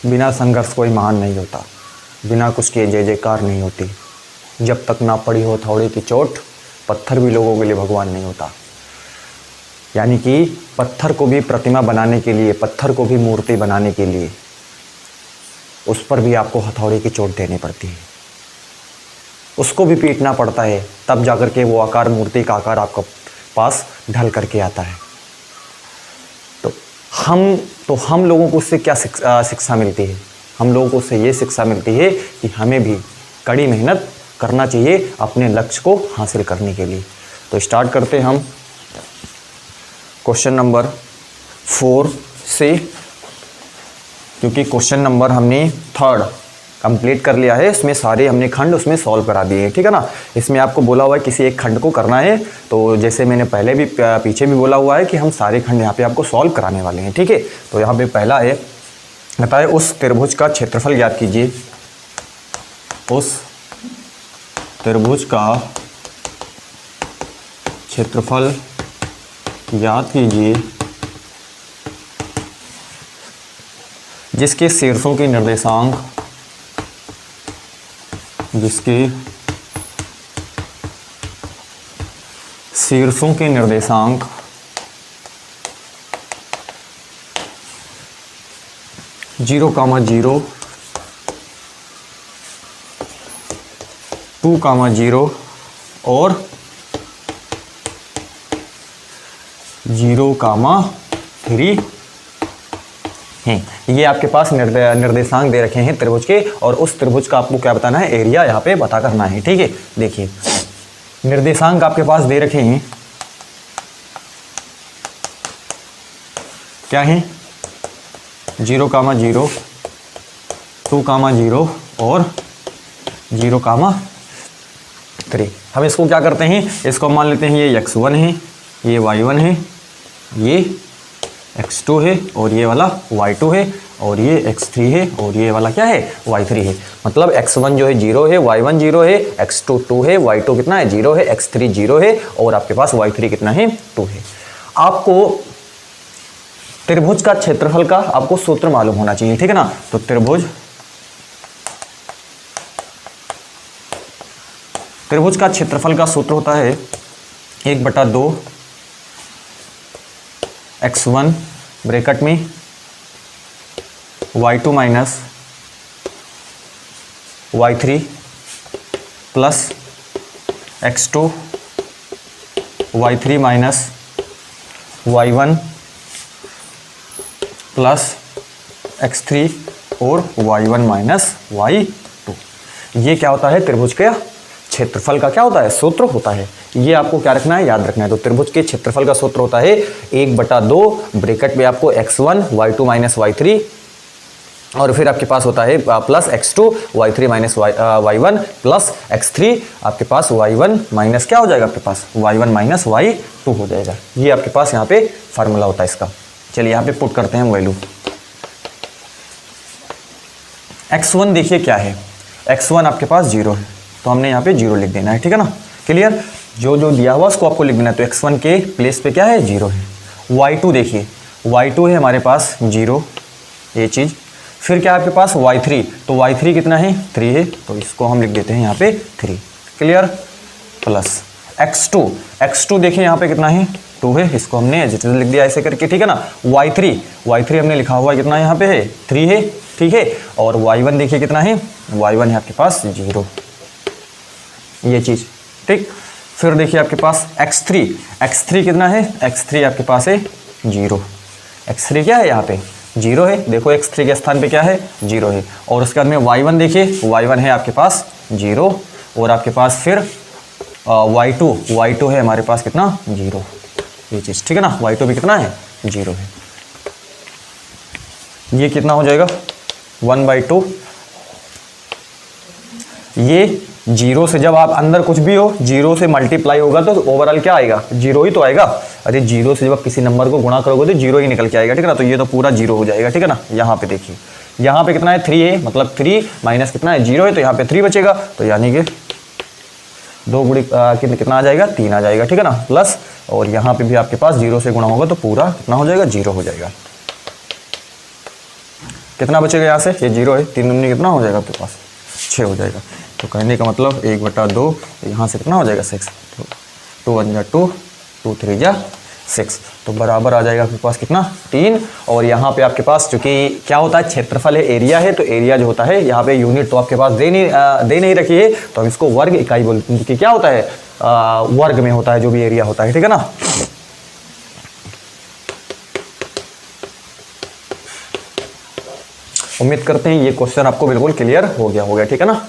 बिना संघर्ष कोई महान नहीं होता, बिना कुछ किए जय जयकार नहीं होती। जब तक ना पड़ी हो हथौड़े की चोट, पत्थर भी लोगों के लिए भगवान नहीं होता। यानी कि पत्थर को भी प्रतिमा बनाने के लिए, पत्थर को भी मूर्ति बनाने के लिए उस पर भी आपको हथौड़े की चोट देनी पड़ती है, उसको भी पीटना पड़ता है, तब जाकर के वो आकार, मूर्ति का आकार आपके पास ढल करके आता है। तो हम लोगों को उससे क्या शिक्षा मिलती है? हम लोगों को उससे ये शिक्षा मिलती है कि हमें भी कड़ी मेहनत करना चाहिए अपने लक्ष्य को हासिल करने के लिए। तो स्टार्ट करते हैं हम क्वेश्चन नंबर 4 से, क्योंकि क्वेश्चन नंबर हमने 3 कंप्लीट कर लिया है। इसमें सारे हमने खंड उसमें सॉल्व करा दिए हैं, ठीक है ना। इसमें आपको बोला हुआ है किसी एक खंड को करना है, तो जैसे मैंने पहले भी पीछे भी बोला हुआ है कि हम सारे खंड यहाँ पे आपको सॉल्व कराने वाले हैं, ठीक है। तो यहाँ पे पहला है, बताए उस त्रिभुज का क्षेत्रफल ज्ञात कीजिए। उस त्रिभुज का क्षेत्रफल ज्ञात कीजिए जिसके शीर्षों के निर्देशांक, जिसके शीर्षों के निर्देशांक 0, 0, 2, 0 और 0, 3 हैं। ये आपके पास निर्देशांक दे रखे हैं त्रिभुज के, और उस त्रिभुज का आपको क्या बताना है? एरिया यहाँ पे पता करना है, ठीक है। देखिए निर्देशांक आपके पास दे रखे हैं, क्या है? 0, 0, 2, 0 और 0, 3। हम इसको क्या करते हैं? इसको मान लेते हैं ये x1 है, ये y1 है, ये x2 है, और ये वाला y2 है, और ये x3 है, और ये वाला क्या है? y3 है। मतलब x1 जो है 0 है, y1 0 है, x2 2 है, y2 कितना है? 0 है, x3 0 है, और आपके पास y3 कितना है? 2 है। आपको त्रिभुज का क्षेत्रफल का आपको सूत्र मालूम होना चाहिए, ठीक है ना। तो त्रिभुज का क्षेत्रफल का सूत्र होता है 1/2 x1 ब्रैकेट में y2 minus y3 plus x2 y3 minus y1 plus x3 और y1 माइनस y2। ये क्या होता है? त्रिभुज का क्षेत्रफल का क्या होता है? सूत्र होता है। ये आपको क्या रखना है? याद रखना है। तो त्रिभुज के क्षेत्रफल का सूत्र होता है 1/2 ब्रैकेट में आपको x1 y2 माइनस y3, और फिर आपके पास होता है plus x2 y3 minus y1 plus x3 आपके पास y1 माइनस क्या हो जाएगा? आपके पास y1 माइनस y2 हो जाएगा। ये आपके पास यहाँ पे फार्मूला होता है इसका। चलिए यहाँ पे पुट करते हैं वैल्यू। x1 देखिए क्या है? x1 आपके पास 0 है, तो हमने यहाँ पे 0 लिख देना है, ठीक है ना। क्लियर? जो दिया हुआ उसको आपको लिख देना है। तो x1 के प्लेस पे क्या है? 0 है। y2 देखिए, y2 है हमारे पास 0, ये चीज़। फिर क्या है आपके पास? y3, तो y3 कितना है? 3 है, तो इसको हम लिख देते हैं यहाँ पे 3। क्लियर? प्लस x2 देखिए यहाँ पे कितना है? 2 है, इसको हमने एज इट इज लिख दिया ऐसे करके, ठीक है ना। y3 हमने लिखा हुआ कितना यहाँ पे है? 3 है, ठीक है। और y1 देखिए कितना है? y1 है आपके पास 0, ये चीज़, ठीक। फिर देखिए आपके पास x3 कितना है? x3 आपके पास है 0। x3 क्या है? यहाँ पे 0 है, देखो x3 के स्थान पे क्या है? 0 है। और उसके बाद में y1 देखिए, y1 है आपके पास 0, और आपके पास फिर y2 है हमारे पास कितना? 0, ये चीज़, ठीक है ना। y2 भी कितना है? 0 है। ये कितना हो जाएगा? 1/2। ये 0 से जब आप अंदर कुछ भी हो 0 से मल्टीप्लाई होगा तो ओवरऑल क्या आएगा? 0 ही तो आएगा। अरे 0 से जब आप किसी नंबर को गुणा करोगे तो 0 ही निकल के आएगा, ठीक है ना। तो ये तो पूरा 0 हो जाएगा, ठीक है ना। यहाँ पे देखिए, यहाँ पे कितना है? 3 है, मतलब 3 माइनस कितना है? 0 है, तो यहाँ पे 3 बचेगा, तो यानी कि 2 गुणी कितना आ जाएगा? 3 आ जाएगा, ठीक है ना। प्लस, और यहाँ पे भी आपके पास 0 से गुणा होगा तो पूरा कितना हो जाएगा? 0 हो जाएगा। कितना बचेगा यहाँ से, ये 0 है, 3 दूनी कितना हो जाएगा आपके पास 6 हो जाएगा। तो कहने का मतलब 1/2, यहाँ से कितना हो जाएगा 6, तो 2 1 जा 2, 2 3 जा 6, तो बराबर आ जाएगा आपके पास कितना 3। और यहाँ पे आपके पास चूंकि क्या होता है, क्षेत्रफल है, एरिया है, तो एरिया जो होता है यहाँ पे यूनिट तो आपके पास दे नहीं रखी है, तो हम इसको वर्ग इकाई बोलते हैं, क्योंकि क्या होता है वर्ग में होता है जो भी एरिया होता है, ठीक है ना। उम्मीद करते हैं ये क्वेश्चन आपको बिल्कुल क्लियर हो गया होगा, ठीक है ना।